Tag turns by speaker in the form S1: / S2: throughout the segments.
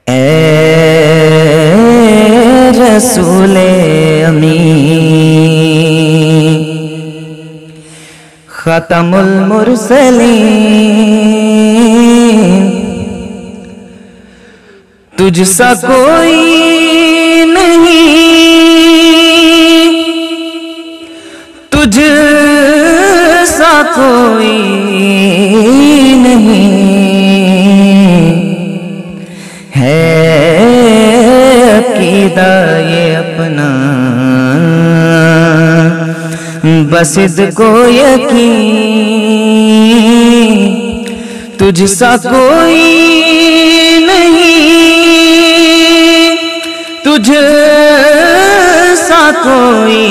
S1: اے رسول امین ختم المرسلین، تجھ سا کوئی نہیں، تجھ سا کوئی نہیں ہے عقیدہ یہ اپنا، بس اس کو یقین، تجھ سا کوئی نہیں، تجھ سا کوئی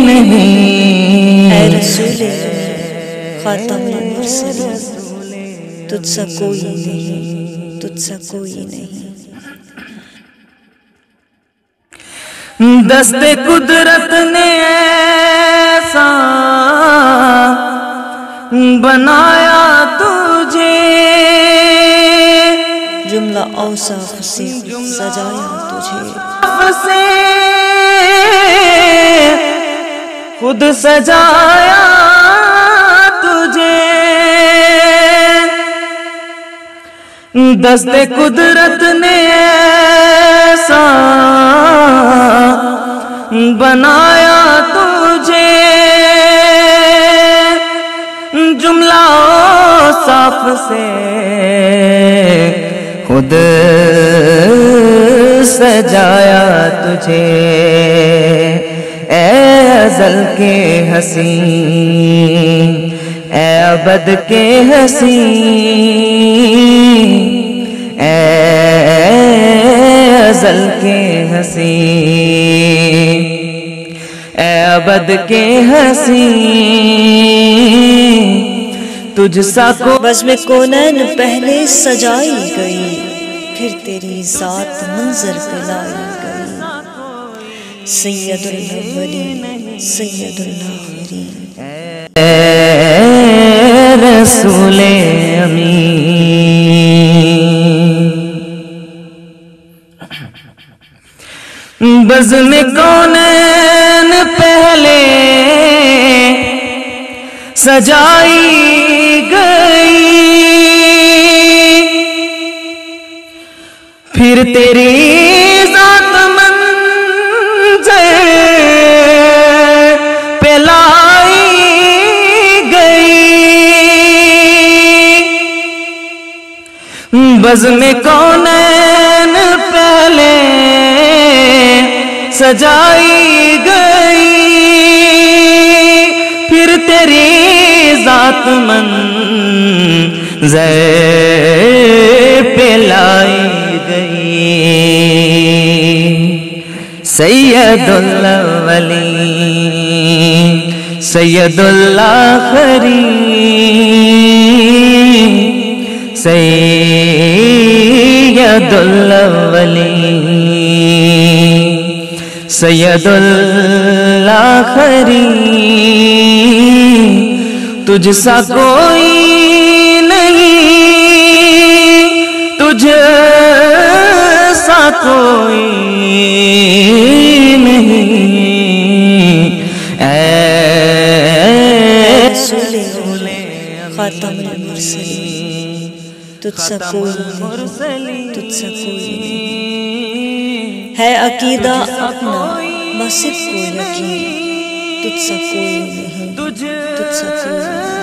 S1: نہیں۔
S2: اے رسول خاتم المرسلین، تجھ سا کوئی نہیں، تجھ سا کوئی نہیں۔
S1: دست قدرت نے ایسا بنایا تجھے،
S2: جملہ اوصاف سے سجایا تجھے،
S1: خود سجایا تجھے، دست قدرت نے ایسا بنایا تجھے، جملہ اوصاف سے خود سجایا تجھے، اے ازل کے حسین، اے ابد کے حسین، اے ازل کے حسین، اے ابد کے حسین، تجھ سا کو
S2: بزم کونین پہلے سجائی گئی، پھر تیری ذات منظر پہ لائی گئی، سید الاولین سید الآخرین۔
S1: اے رسول امین، بزم کونین پہلے سجائی گئی، پھر تیری ذات منظر پہ لائی گئی، بزم کونین پہلے سجائی گئی، پھر تیری ذات منظر پہ لائی گئی، سید الاولین سید الآخرین، سید الاولین سید الآخرین، تجھ سا کوئی نہیں، تجھ سا کوئی نہیں، اے
S2: رسول خاتم المرسلین، تجھ سا کوئی نہیں، تجھ سا کوئی نہیں، ہے عقیدہ اپنا بس اس کو یقین، تجھ سا کوئی نہیں، تجھ سا کوئی نہیں۔